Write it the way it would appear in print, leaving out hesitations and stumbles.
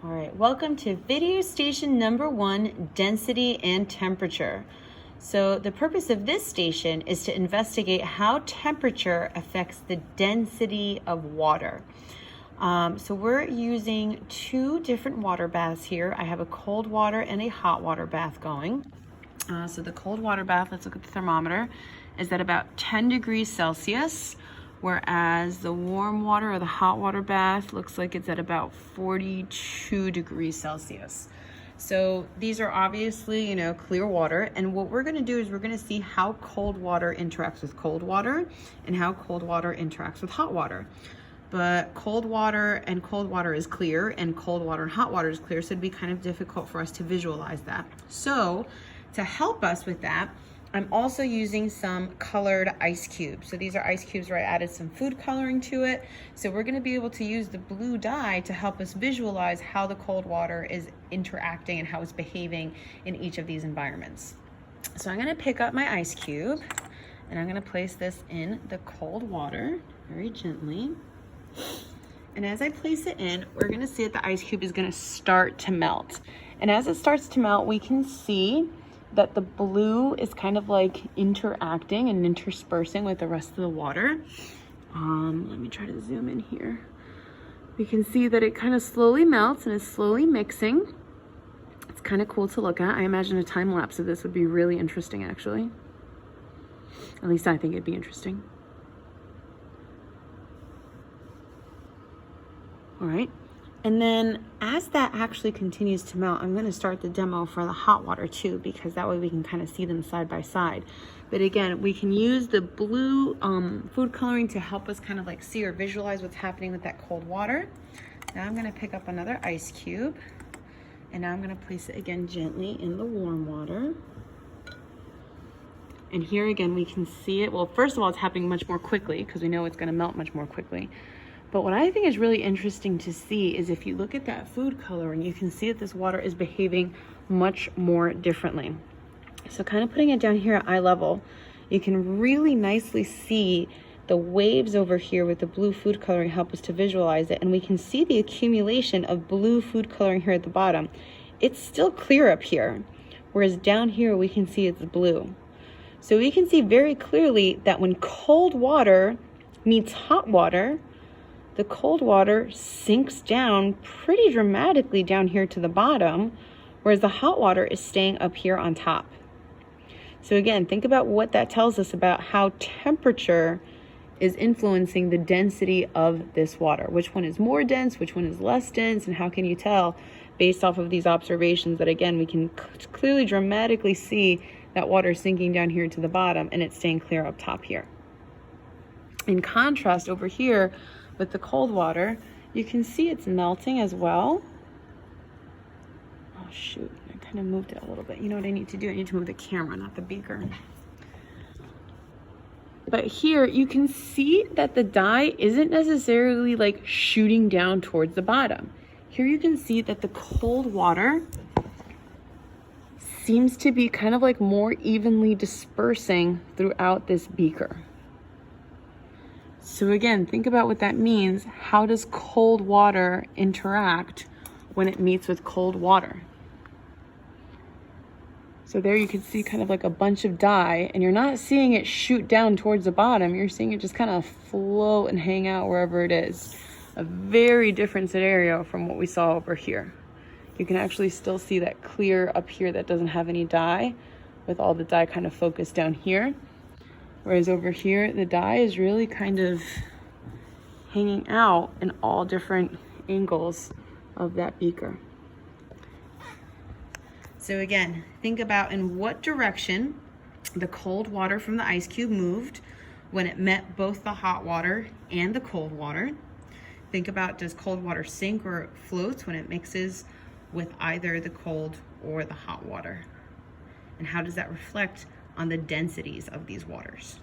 All right, welcome to video station number 1, density and temperature. So the purpose of this station is to investigate how temperature affects the density of water. So we're using 2 different water baths here. I have a cold water and a hot water bath going. So the cold water bath, let's look at the thermometer, is at about 10 degrees Celsius. Whereas the warm water or the hot water bath looks like it's at about 42 degrees Celsius. So these are obviously, clear water. And what we're going to do is we're going to see how cold water interacts with cold water and how cold water interacts with hot water. But cold water is clear and cold water and hot water is clear. So it'd be kind of difficult for us to visualize that. So to help us with that, I'm also using some colored ice cubes. So these are ice cubes where I added some food coloring to it. So we're going to be able to use the blue dye to help us visualize how the cold water is interacting and how it's behaving in each of these environments. So I'm going to pick up my ice cube and I'm going to place this in the cold water very gently. And as I place it in, we're going to see that the ice cube is going to start to melt. And as it starts to melt, we can see that the blue is kind of like interacting and interspersing with the rest of the water. Let me try to zoom in here. We can see that it kind of slowly melts and is slowly mixing. It's kind of cool to look at. I imagine a time lapse of this would be really interesting, actually. At least I think it'd be interesting. All right. And then as that actually continues to melt, I'm going to start the demo for the hot water too, because that way we can kind of see them side by side. But again, we can use the blue food coloring to help us kind of like see or visualize what's happening with that cold water. Now I'm going to pick up another ice cube and now I'm going to place it again gently in the warm water. And here again, we can see it. Well, first of all, it's happening much more quickly because we know it's going to melt much more quickly. But what I think is really interesting to see is if you look at that food coloring, you can see that this water is behaving much more differently. So kind of putting it down here at eye level, you can really nicely see the waves over here with the blue food coloring help us to visualize it. And we can see the accumulation of blue food coloring here at the bottom. It's still clear up here, whereas down here we can see it's blue. So we can see very clearly that when cold water meets hot water, the cold water sinks down pretty dramatically down here to the bottom, whereas the hot water is staying up here on top. So again, think about what that tells us about how temperature is influencing the density of this water. Which one is more dense, which one is less dense, and how can you tell based off of these observations that, again, we can clearly dramatically see that water sinking down here to the bottom and it's staying clear up top here. In contrast, over here, with the cold water, you can see it's melting as well. Oh shoot, I kind of moved it a little bit. You know what I need to do? I need to move the camera, not the beaker. But here you can see that the dye isn't necessarily like shooting down towards the bottom. Here you can see that the cold water seems to be kind of like more evenly dispersing throughout this beaker. So again, think about what that means. How does cold water interact when it meets with cold water? So there you can see kind of like a bunch of dye, and you're not seeing it shoot down towards the bottom. You're seeing it just kind of float and hang out wherever it is. A very different scenario from what we saw over here. You can actually still see that clear up here that doesn't have any dye, with all the dye kind of focused down here. Whereas over here, the dye is really kind of hanging out in all different angles of that beaker. So again, think about in what direction the cold water from the ice cube moved when it met both the hot water and the cold water. Think about, does cold water sink or floats when it mixes with either the cold or the hot water? And how does that reflect on the densities of these waters?